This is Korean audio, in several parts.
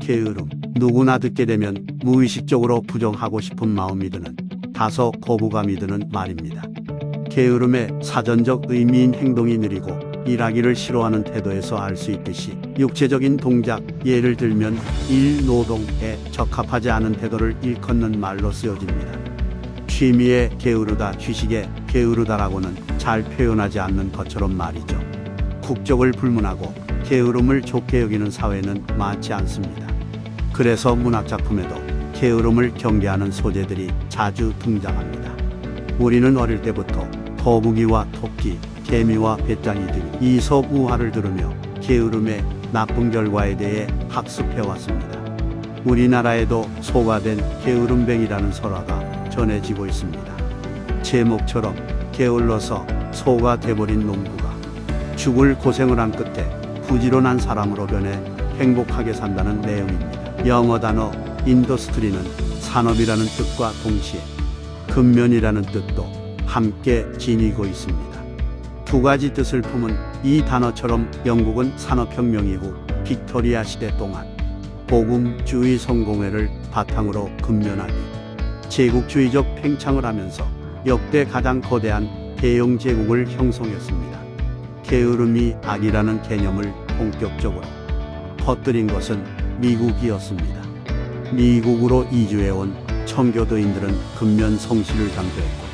게으름. 누구나 듣게 되면 무의식적으로 부정하고 싶은 마음이 드는, 다소 거부감이 드는 말입니다. 게으름의 사전적 의미인 행동이 느리고 일하기를 싫어하는 태도에서 알 수 있듯이 육체적인 동작, 예를 들면 일, 노동에 적합하지 않은 태도를 일컫는 말로 쓰여집니다. 취미에 게으르다, 휴식에 게으르다라고는 잘 표현하지 않는 것처럼 말이죠. 국적을 불문하고 게으름을 좋게 여기는 사회는 많지 않습니다. 그래서 문학작품에도 게으름을 경계하는 소재들이 자주 등장합니다. 우리는 어릴 때부터 거북이와 토끼, 개미와 배짱이 등 이솝 우화를 들으며 게으름의 나쁜 결과에 대해 학습해왔습니다. 우리나라에도 소가 된 게으름뱅이라는 설화가 전해지고 있습니다. 제목처럼 게을러서 소가 돼버린 농부가 죽을 고생을 한 끝에 부지런한 사람으로 변해 행복하게 산다는 내용입니다. 영어 단어 인더스트리는 산업이라는 뜻과 동시에 근면이라는 뜻도 함께 지니고 있습니다. 두 가지 뜻을 품은 이 단어처럼 영국은 산업혁명 이후 빅토리아 시대 동안 복음주의 성공회를 바탕으로 근면하기, 제국주의적 팽창을 하면서 역대 가장 거대한 대영 제국을 형성했습니다. 게으름이 악이라는 개념을 본격적으로 퍼뜨린 것은 미국이었습니다. 미국으로 이주해온 청교도인들은 근면 성실을 강조했고,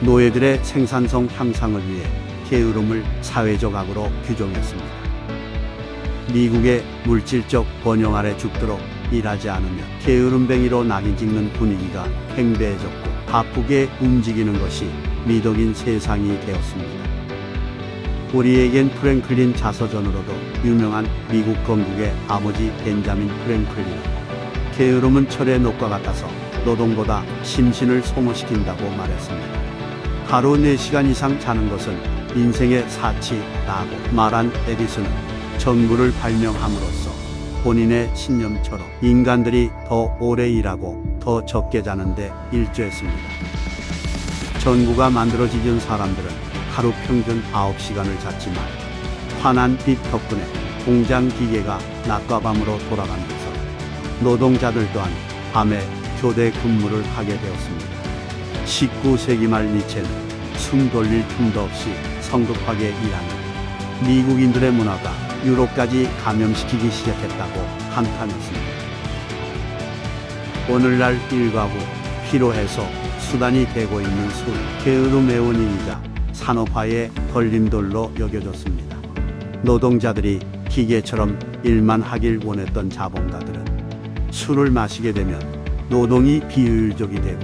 노예들의 생산성 향상을 위해 게으름을 사회적 악으로 규정했습니다. 미국의 물질적 번영 아래 죽도록 일하지 않으면 게으름뱅이로 낙인 찍는 분위기가 팽배해졌고, 바쁘게 움직이는 것이 미덕인 세상이 되었습니다. 우리에겐 프랭클린 자서전으로도 유명한 미국 건국의 아버지 벤자민 프랭클린은 게으름은 철의 녹과 같아서 노동보다 심신을 소모시킨다고 말했습니다. 하루 4시간 이상 자는 것은 인생의 사치라고 말한 에디슨은 전구를 발명함으로써 본인의 신념처럼 인간들이 더 오래 일하고 더 적게 자는데 일조했습니다. 전구가 만들어지던 사람들은 하루 평균 9시간을 잤지만 환한 빛 덕분에 공장 기계가 낮과 밤으로 돌아가면서 노동자들 또한 밤에 교대 근무를 하게 되었습니다. 19세기 말 니체는 숨 돌릴 틈도 없이 성급하게 일하는 미국인들의 문화가 유럽까지 감염시키기 시작했다고 한탄했습니다. 오늘날 일과 후 피로해서 수단이 되고 있는 술, 게으름의 원인이자 산업화의 걸림돌로 여겨졌습니다. 노동자들이 기계처럼 일만 하길 원했던 자본가들은 술을 마시게 되면 노동이 비효율적이 되고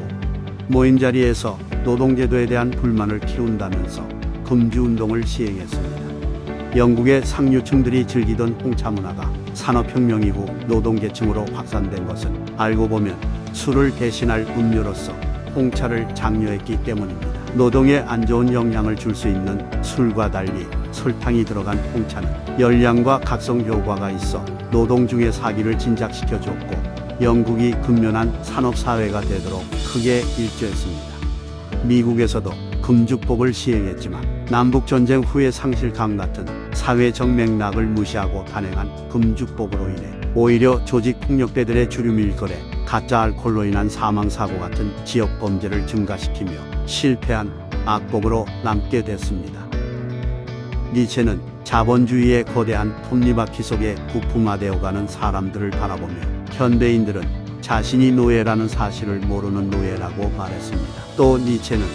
모임 자리에서 노동제도에 대한 불만을 키운다면서 금주운동을 시행했습니다. 영국의 상류층들이 즐기던 홍차 문화가 산업혁명 이후 노동계층으로 확산된 것은 알고 보면 술을 대신할 음료로서 홍차를 장려했기 때문입니다. 노동에 안 좋은 영향을 줄 수 있는 술과 달리 설탕이 들어간 홍차는 열량과 각성 효과가 있어 노동 중의 사기를 진작시켜 줬고, 영국이 근면한 산업사회가 되도록 크게 일조했습니다. 미국에서도 금주법을 시행했지만 남북전쟁 후의 상실감 같은 사회적 맥락을 무시하고 단행한 금주법으로 인해 오히려 조직폭력배들의 주류 밀거래, 가짜 알코올로 인한 사망사고 같은 지역범죄를 증가시키며 실패한 악법으로 남게 됐습니다. 니체는 자본주의의 거대한 톱니바퀴 속에 부품화되어가는 사람들을 바라보며 현대인들은 자신이 노예라는 사실을 모르는 노예라고 말했습니다. 또 니체는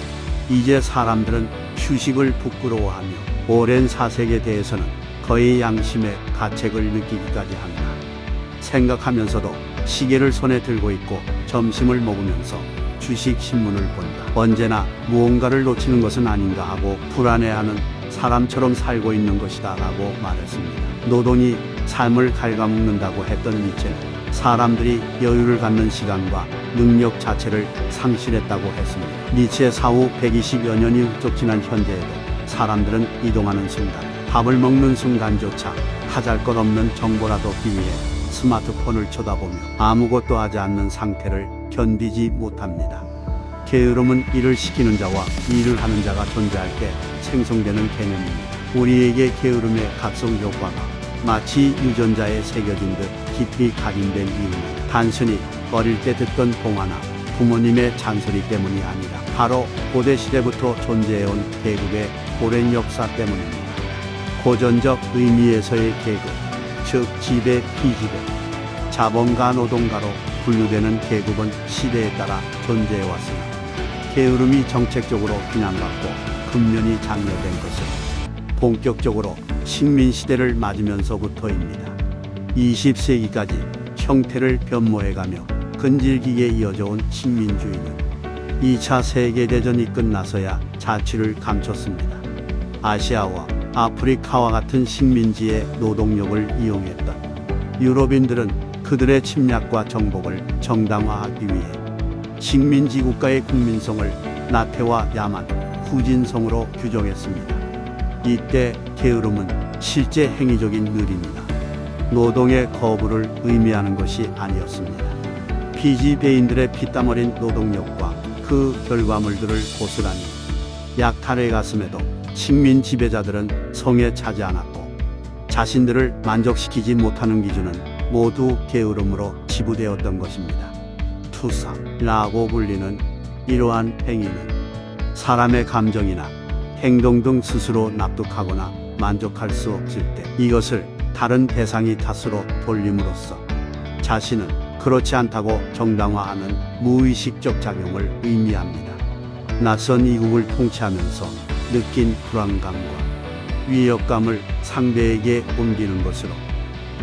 이제 사람들은 휴식을 부끄러워하며 오랜 사색에 대해서는 거의 양심의 가책을 느끼기까지 한다 생각하면서도 시계를 손에 들고 있고 점심을 먹으면서 주식 신문을 본다. 언제나 무언가를 놓치는 것은 아닌가 하고 불안해하는 사람처럼 살고 있는 것이다 라고 말했습니다. 노동이 삶을 갉아먹는다고 했던 니체는 사람들이 여유를 갖는 시간과 능력 자체를 상실했다고 했습니다. 니체의 사후 120여 년이 훌쩍 지난 현재에도 사람들은 이동하는 순간, 밥을 먹는 순간조차 하잘 것 없는 정보라도 얻기 위해 스마트폰을 쳐다보며 아무것도 하지 않는 상태를 견디지 못합니다. 게으름은 일을 시키는 자와 일을 하는 자가 존재할 때 생성되는 개념입니다. 우리에게 게으름의 각성 효과가 마치 유전자에 새겨진 듯 깊이 각인된 이유는 단순히 어릴 때 듣던 동화나 부모님의 잔소리 때문이 아니라 바로 고대 시대부터 존재해온 계급의 오랜 역사 때문입니다. 고전적 의미에서의 계급, 즉 지배, 피지배, 자본가, 노동가로 분류되는 계급은 시대에 따라 존재해왔으나 게으름이 정책적으로 비난받고 근면이 장려된 것은 본격적으로 식민시대를 맞으면서부터입니다. 20세기까지 형태를 변모해가며 끈질기게 이어져온 식민주의는 2차 세계대전이 끝나서야 자취를 감췄습니다. 아시아와 아프리카와 같은 식민지의 노동력을 이용했던 유럽인들은 그들의 침략과 정복을 정당화하기 위해 식민지 국가의 국민성을 나태와 야만, 후진성으로 규정했습니다. 이때 게으름은 실제 행위적인 느림이나 노동의 거부를 의미하는 것이 아니었습니다. 피지배인들의 피땀 어린 노동력과 그 결과물들을 고스란히 약탈해 갔음에도 식민 지배자들은 성에 차지 않았고 자신들을 만족시키지 못하는 기준은 모두 게으름으로 지부되었던 것입니다. 투사라고 불리는 이러한 행위는 사람의 감정이나 행동 등 스스로 납득하거나 만족할 수 없을 때 이것을 다른 대상이 탓으로 돌림으로써 자신은 그렇지 않다고 정당화하는 무의식적 작용을 의미합니다. 낯선 이국을 통치하면서 느낀 불안감과 위협감을 상대에게 옮기는 것으로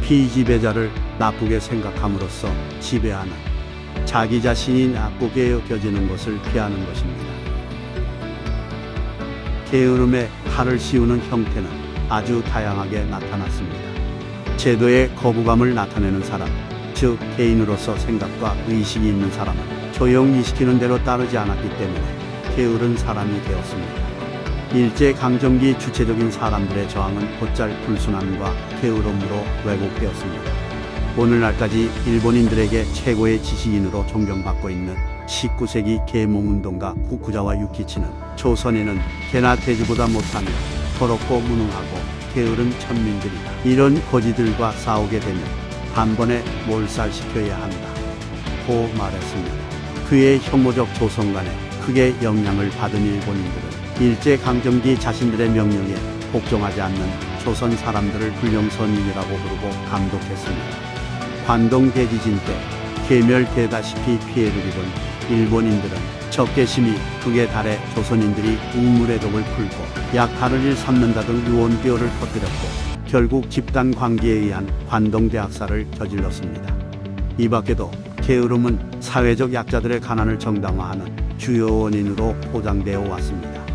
피지배자를 나쁘게 생각함으로써 지배하는, 자기 자신이 나쁘게 여겨지는 것을 피하는 것입니다. 게으름에 칼을 씌우는 형태는 아주 다양하게 나타났습니다. 제도의 거부감을 나타내는 사람, 즉 개인으로서 생각과 의식이 있는 사람은 조용히 시키는 대로 따르지 않았기 때문에 게으른 사람이 되었습니다. 일제강점기 주체적인 사람들의 저항은 곧잘 불순함과 게으름으로 왜곡되었습니다. 오늘날까지 일본인들에게 최고의 지식인으로 존경받고 있는 19세기 계몽운동가 후쿠자와 유키치는 조선인은 개나 돼지보다 못하며 더럽고 무능하고 게으른 천민들이다. 이런 거지들과 싸우게 되면 단번에 몰살시켜야 한다 고 말했습니다. 그의 혐오적 조선관에 크게 영향을 받은 일본인들은 일제강점기 자신들의 명령에 복종하지 않는 조선 사람들을 불령선인이라고 부르고 감독했습니다. 관동 대지진 때 괴멸되다시피 피해를 입은 일본인들은 적개심이 극에 달해 조선인들이 우물의 독을 풀고 약탈을 삼는다 등 유언비어를 퍼뜨렸고 결국 집단 관계에 의한 관동대학살을 저질렀습니다. 이 밖에도 게으름은 사회적 약자들의 가난을 정당화하는 주요 원인으로 포장되어 왔습니다.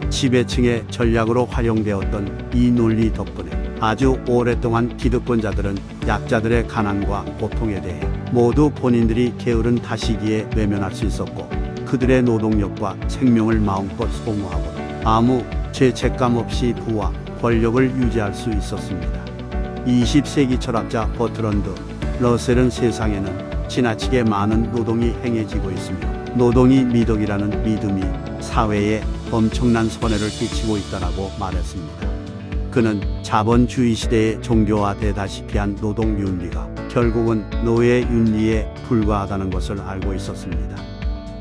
지배층의 전략으로 활용되었던 이 논리 덕분에 아주 오랫동안 기득권자들은 약자들의 가난과 고통에 대해 모두 본인들이 게으른 탓이기에 외면할 수 있었고 그들의 노동력과 생명을 마음껏 소모하고 아무 죄책감 없이 부와 권력을 유지할 수 있었습니다. 20세기 철학자 버트런드 러셀은 세상에는 지나치게 많은 노동이 행해지고 있으며 노동이 미덕이라는 믿음이 사회에 엄청난 손해를 끼치고 있다라고 말했습니다. 그는 자본주의 시대에 종교화되다시피 한 노동 윤리가 결국은 노예 윤리에 불과하다는 것을 알고 있었습니다.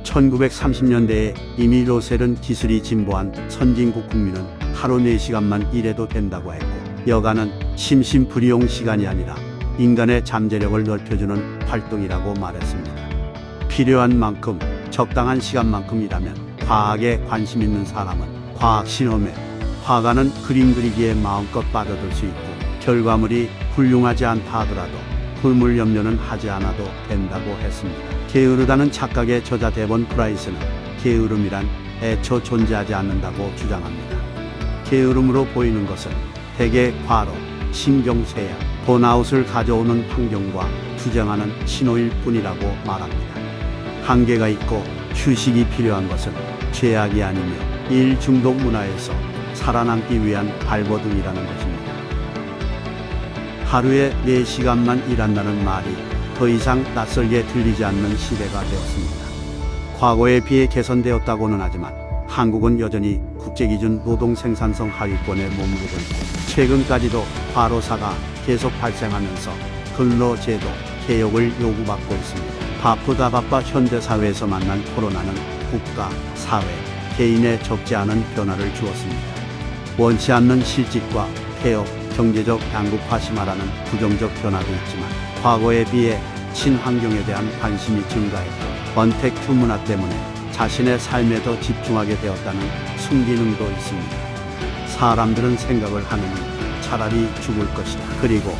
1930년대에 이미 로셀은 기술이 진보한 선진국 국민은 하루 4시간만 일해도 된다고 했고 여가는 심심풀이용 시간이 아니라 인간의 잠재력을 넓혀주는 활동이라고 말했습니다. 필요한 만큼 적당한 시간만큼 일하면 과학에 관심 있는 사람은 과학 실험에, 화가는 그림 그리기에 마음껏 빠져들 수 있고 결과물이 훌륭하지 않다 하더라도 굴물 염려는 하지 않아도 된다고 했습니다. 게으르다는 착각의 저자 데본 프라이스는 게으름이란 애초 존재하지 않는다고 주장합니다. 게으름으로 보이는 것은 대개 과로, 신경쇠약, 번아웃을 가져오는 환경과 투쟁하는 신호일 뿐이라고 말합니다. 한계가 있고 휴식이 필요한 것은 죄악이 아니며 일 중독 문화에서 살아남기 위한 발버둥이라는 것입니다. 하루에 4시간만 일한다는 말이 더 이상 낯설게 들리지 않는 시대가 되었습니다. 과거에 비해 개선되었다고는 하지만 한국은 여전히 국제기준 노동 생산성 하위권에 머무르고 있고 최근까지도 과로사가 계속 발생하면서 근로제도 개혁을 요구받고 있습니다. 바쁘다 바빠 현대사회에서 만난 코로나는 국가, 사회, 개인에 적지 않은 변화를 주었습니다. 원치 않는 실직과 폐업, 경제적 양극화 심화라는 부정적 변화도 있지만 과거에 비해 친환경에 대한 관심이 증가했고 언택트 문화 때문에 자신의 삶에 더 집중하게 되었다는 순기능도 있습니다. 사람들은 생각을 하느니 차라리 죽을 것이다. 그리고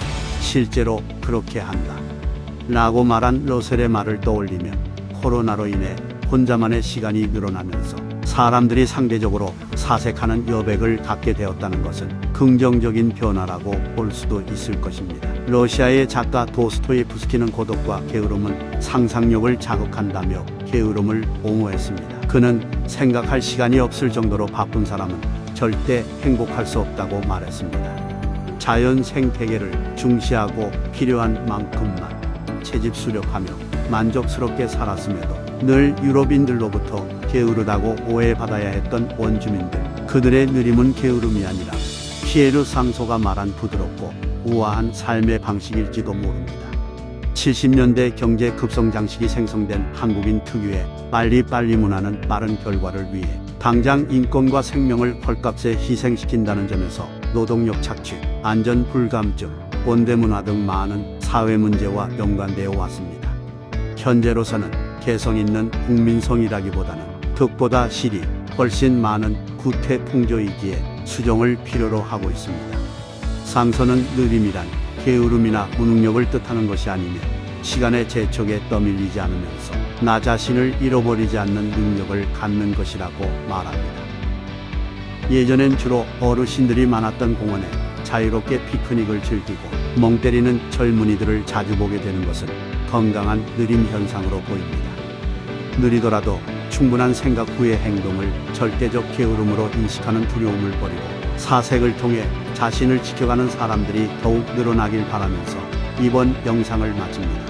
실제로 그렇게 한다. 라고 말한 러셀의 말을 떠올리면 코로나로 인해 혼자만의 시간이 늘어나면서 사람들이 상대적으로 사색하는 여백을 갖게 되었다는 것은 긍정적인 변화라고 볼 수도 있을 것입니다. 러시아의 작가 도스토예프스키는 고독과 게으름은 상상력을 자극한다며 게으름을 옹호했습니다. 그는 생각할 시간이 없을 정도로 바쁜 사람은 절대 행복할 수 없다고 말했습니다. 자연 생태계를 중시하고 필요한 만큼만 채집 수렵하며 만족스럽게 살았음에도 늘 유럽인들로부터 게으르다고 오해받아야 했던 원주민들. 그들의 느림은 게으름이 아니라 피에르 상소가 말한 부드럽고 우아한 삶의 방식일지도 모릅니다. 70년대 경제 급성장식이 생성된 한국인 특유의 빨리빨리 문화는 빠른 결과를 위해 당장 인권과 생명을 헐값에 희생시킨다는 점에서 노동력 착취, 안전 불감증, 꼰대 문화 등 많은 사회 문제와 연관되어 왔습니다. 현재로서는 개성 있는 국민성이라기보다는 득보다 실이 훨씬 많은 구태풍조이기에 수정을 필요로 하고 있습니다. 상서는 느림이란 게으름이나 무능력을 뜻하는 것이 아니며 시간의 재촉에 떠밀리지 않으면서 나 자신을 잃어버리지 않는 능력을 갖는 것이라고 말합니다. 예전엔 주로 어르신들이 많았던 공원에 자유롭게 피크닉을 즐기고 멍 때리는 젊은이들을 자주 보게 되는 것은 건강한 느림 현상으로 보입니다. 느리더라도 충분한 생각 후의 행동을 절대적 게으름으로 인식하는 두려움을 버리고 사색을 통해 자신을 지켜가는 사람들이 더욱 늘어나길 바라면서 이번 영상을 마칩니다.